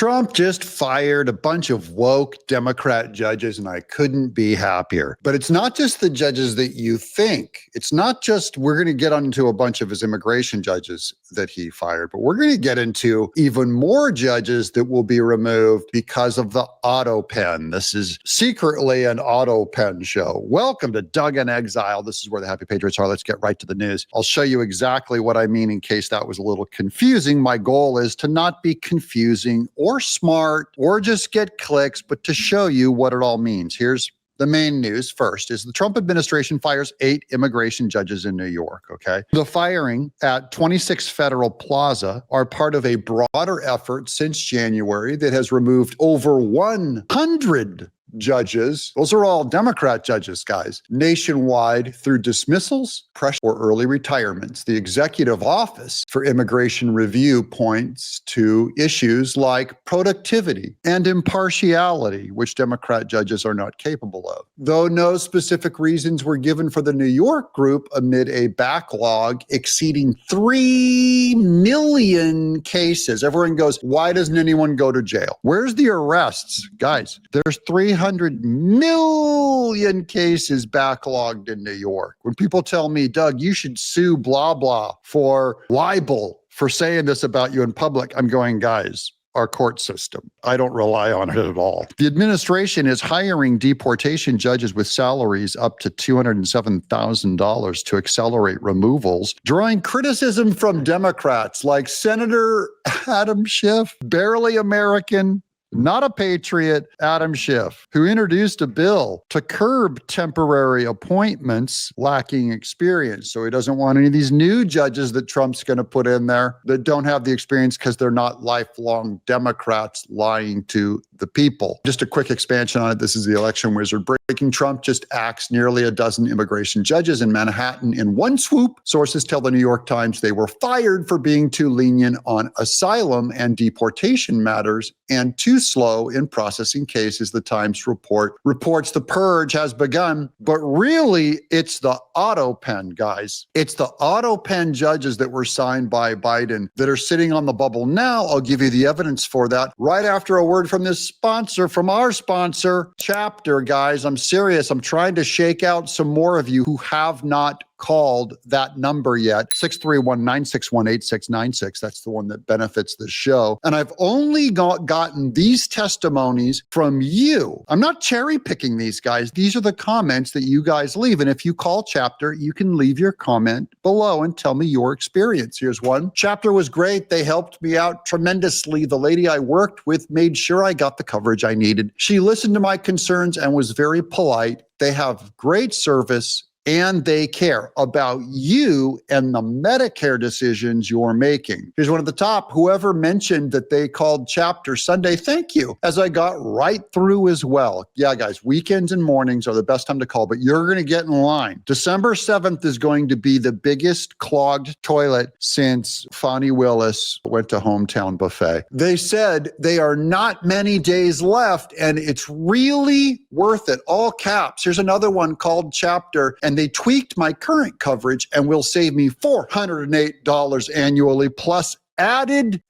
Trump just fired a bunch of woke Democrat judges, and I couldn't be happier. But it's not just the judges that you think. It's not just, we're going to get onto a bunch of his immigration judges that he fired, but we're going to get into even more judges that will be removed because of the auto pen. This is secretly an auto pen show. Welcome to Doug in Exile. This is where the happy patriots are. Let's get right to the news. I'll show you exactly what I mean in case that was a little confusing. My goal is to not be confusing or smart or just get clicks, but to show you what it all means. Here's the main news first is the Trump administration fires 8 immigration judges in New York, okay? The firing at 26 Federal Plaza are part of a broader effort since January that has removed over 100 judges. Those are all Democrat judges, guys, nationwide through dismissals, pressure, or early retirements. The Executive Office for Immigration Review points to issues like productivity and impartiality, which Democrat judges are not capable of. Though no specific reasons were given for the New York group amid a backlog exceeding 3 million cases. Everyone goes, why doesn't anyone go to jail? Where's the arrests? Guys, there's 300 million cases backlogged in New York. When people tell me, Doug, you should sue blah, blah for libel for saying this about you in public, I'm going, guys, our court system, I don't rely on it at all. The administration is hiring deportation judges with salaries up to $207,000 to accelerate removals, drawing criticism from Democrats like Senator Adam Schiff, barely American, not a patriot, Adam Schiff, who introduced a bill to curb temporary appointments lacking experience. So he doesn't want any of these new judges that Trump's going to put in there that don't have the experience because they're not lifelong Democrats lying to the people. Just a quick expansion on it. This is the election wizard breaking. Trump just axed nearly a dozen immigration judges in Manhattan in one swoop. Sources tell the New York Times they were fired for being too lenient on asylum and deportation matters and too slow in processing cases. The Times reports the purge has begun, but really it's the auto pen, guys. It's the auto pen judges that were signed by Biden that are sitting on the bubble now. I'll give you the evidence for that right after a word from this sponsor, from our sponsor, Chapter, guys. I'm serious. I'm trying to shake out some more of you who have not called that number yet, 631-961-8696. That's the one that benefits the show. And I've only gotten these testimonies from you. I'm not cherry picking these guys. These are the comments that you guys leave. And if you call Chapter, you can leave your comment below and tell me your experience. Here's one. Chapter was great. They helped me out tremendously. The lady I worked with made sure I got the coverage I needed. She listened to my concerns and was very polite. They have great service, and they care about you and the Medicare decisions you're making. Here's one at the top. Whoever mentioned that they called Chapter Sunday, thank you, as I got right through as well. Yeah, guys, weekends and mornings are the best time to call, but you're going to get in line. December 7th is going to be the biggest clogged toilet since Fonnie Willis went to Hometown Buffet. They said they are not many days left, and it's really worth it. All caps. Here's another one called Chapter, and they tweaked my current coverage and will save me $408 annually, plus added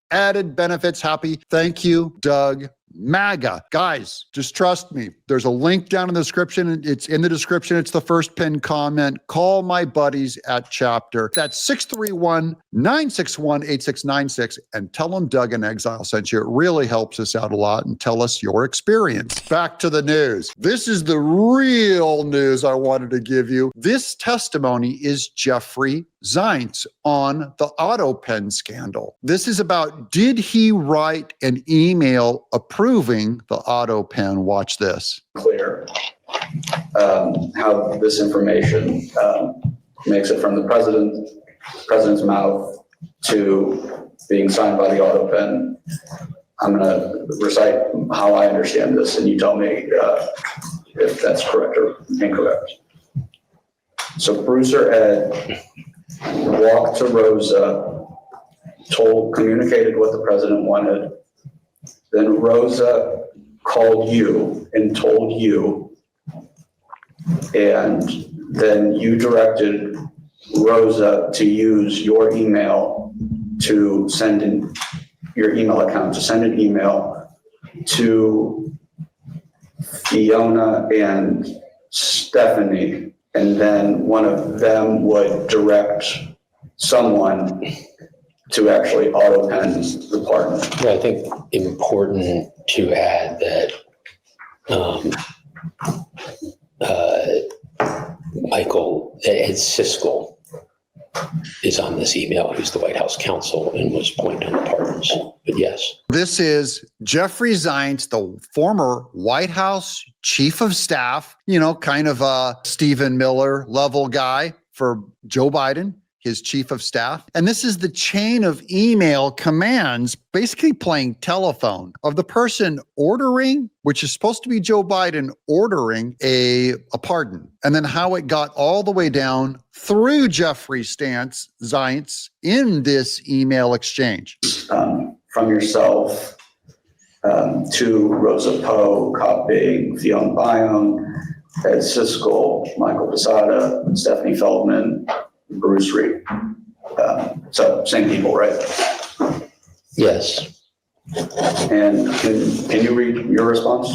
benefits. Happy. Thank you, Doug. MAGA. Guys, just trust me. There's a link down in the description. It's in the description. It's the first pinned comment. Call my buddies at Chapter. That's 631-961-8696 and tell them Doug in Exile sent you. It really helps us out a lot, and tell us your experience. Back to the news. This is the real news I wanted to give you. This testimony is Jeffrey Zients on the auto pen scandal. This is about, did he write an email approving the auto pen? Watch this. Clear how this information makes it from the president's mouth to being signed by the auto pen. I'm going to recite how I understand this, and you tell me if that's correct or incorrect. So Bruiser Ed walked to Rosa, communicated what the president wanted. Then Rosa called you and told you, and then you directed Rosa to use your email to send your email account to send an email to Fiona and Stephanie, and then one of them would direct someone to actually auto pen the pardon. I think important to add that Michael, Ed Siskel is on this email. He's the White House counsel and was pointing on the pardons. But yes. This is Jeffrey Zients, the former White House chief of staff, kind of a Stephen Miller level guy for Joe Biden, his chief of staff. And this is the chain of email commands, basically playing telephone, of the person ordering, which is supposed to be Joe Biden ordering a pardon, and then how it got all the way down through Jeffrey Zients in this email exchange. From yourself to Rosa Poe, copying Fiona Bayonne, Ed Siskel, Michael Posada, Stephanie Feldman, Bruce Reed. So same people, right? Yes. And can you read your response?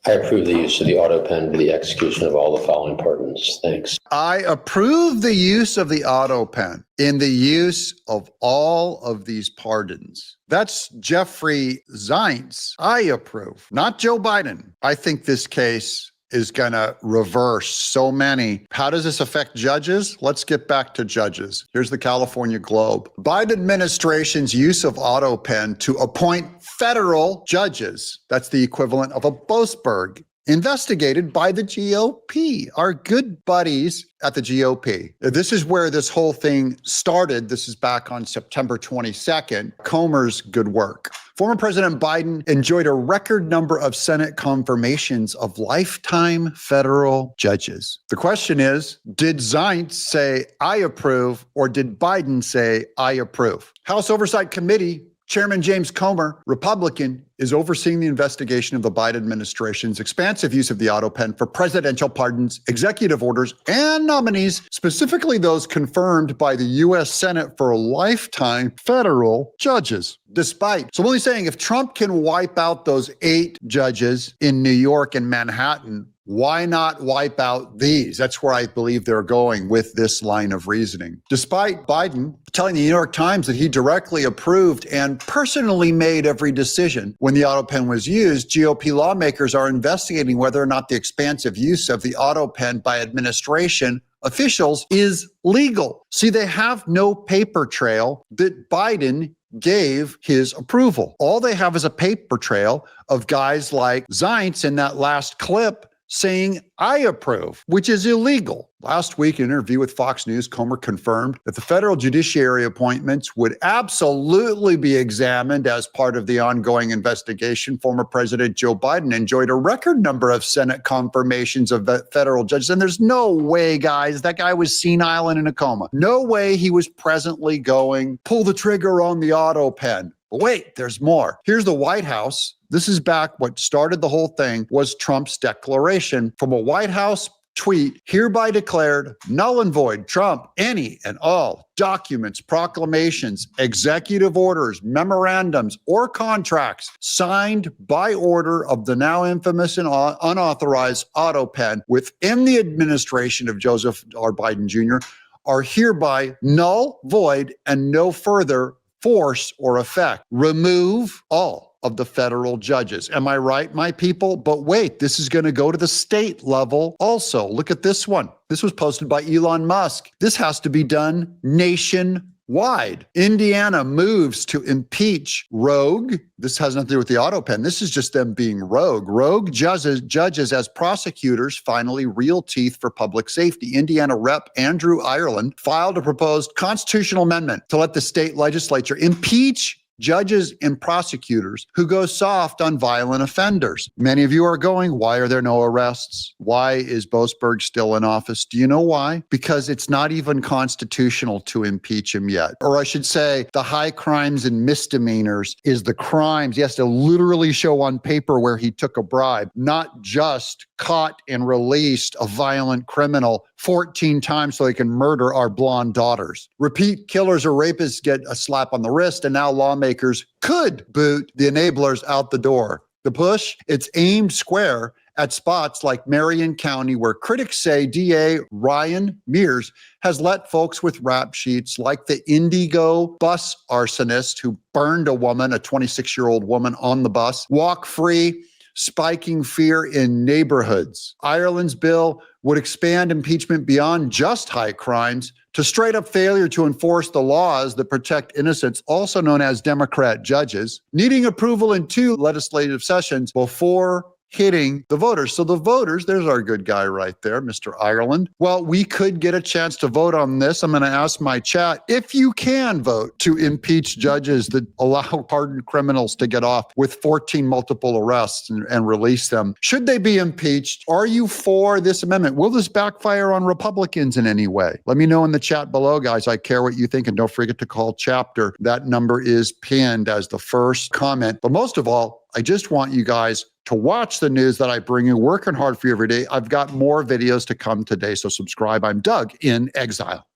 I approve the use of the auto pen for the execution of all the following pardons. Thanks. I approve the use of the auto pen in the use of all of these pardons. That's Jeffrey Zients. I approve, not Joe Biden. I think this case is going to reverse so many. How does this affect judges? Let's get back to judges. Here's the California Globe. Biden administration's use of auto pen to appoint federal judges. That's the equivalent of a Boasberg. Investigated by the GOP, our good buddies at the GOP. This is where this whole thing started. This is back on September 22nd. Comer's good work. Former President Biden enjoyed a record number of Senate confirmations of lifetime federal judges. The question is, did Zients say, I approve, or did Biden say, I approve? House Oversight Committee Chairman James Comer, Republican, is overseeing the investigation of the Biden administration's expansive use of the auto pen for presidential pardons, executive orders, and nominees, specifically those confirmed by the U.S. Senate for lifetime federal judges. So I'm only saying if Trump can wipe out those 8 judges in New York and Manhattan, why not wipe out these? That's where I believe they're going with this line of reasoning. Despite Biden telling the New York Times that he directly approved and personally made every decision when the auto pen was used, GOP lawmakers are investigating whether or not the expansive use of the auto pen by administration officials is legal. See, they have no paper trail that Biden gave his approval. All they have is a paper trail of guys like Zients in that last clip saying, I approve, which is illegal. Last week, in an interview with Fox News, Comer confirmed that the federal judiciary appointments would absolutely be examined as part of the ongoing investigation. Former President Joe Biden enjoyed a record number of Senate confirmations of federal judges. And there's no way, guys, that guy was senile and in a coma. No way he was presently going, pull the trigger on the auto pen. But wait, there's more. Here's the White House. This is back. What started the whole thing was Trump's declaration from a White House tweet, hereby declared null and void Trump any and all documents, proclamations, executive orders, memorandums, or contracts signed by order of the now infamous and unauthorized auto pen within the administration of Joseph R. Biden Jr. are hereby null, void, and no further force or effect. Remove all of the federal judges. Am I right, my people? But wait, this is going to go to the state level also. Look at this one. This was posted by Elon Musk. This has to be done nationwide. Indiana moves to impeach rogue. This has nothing to do with the auto pen. This is just them being rogue. Rogue judges as prosecutors, finally real teeth for public safety. Indiana Rep. Andrew Ireland filed a proposed constitutional amendment to let the state legislature impeach judges and prosecutors who go soft on violent offenders. Many of you are going, why are there no arrests? Why is Boasberg still in office? Do you know why? Because it's not even constitutional to impeach him yet. Or I should say, the high crimes and misdemeanors is the crimes. He has to literally show on paper where he took a bribe, not just caught and released a violent criminal 14 times so they can murder our blonde daughters. Repeat killers or rapists get a slap on the wrist, and now lawmakers could boot the enablers out the door. The push, it's aimed square at spots like Marion County, where critics say DA Ryan Mears has let folks with rap sheets like the Indigo bus arsonist who burned a woman, a 26-year-old woman on the bus, walk free, spiking fear in neighborhoods. Ireland's bill would expand impeachment beyond just high crimes to straight up failure to enforce the laws that protect innocents, also known as Democrat judges, needing approval in 2 legislative sessions before hitting the voters. So the voters, there's our good guy right there, Mr. Ireland. Well, we could get a chance to vote on this. I'm going to ask my chat if you can vote to impeach judges that allow hardened criminals to get off with 14 multiple arrests and release them. Should they be impeached? Are you for this amendment? Will this backfire on Republicans in any way? Let me know in the chat below, guys. I care what you think. And don't forget to call chapter. That number is pinned as the first comment. But most of all, I just want you guys to watch the news that I bring you, working hard for you every day. I've got more videos to come today, so subscribe. I'm Doug in Exile.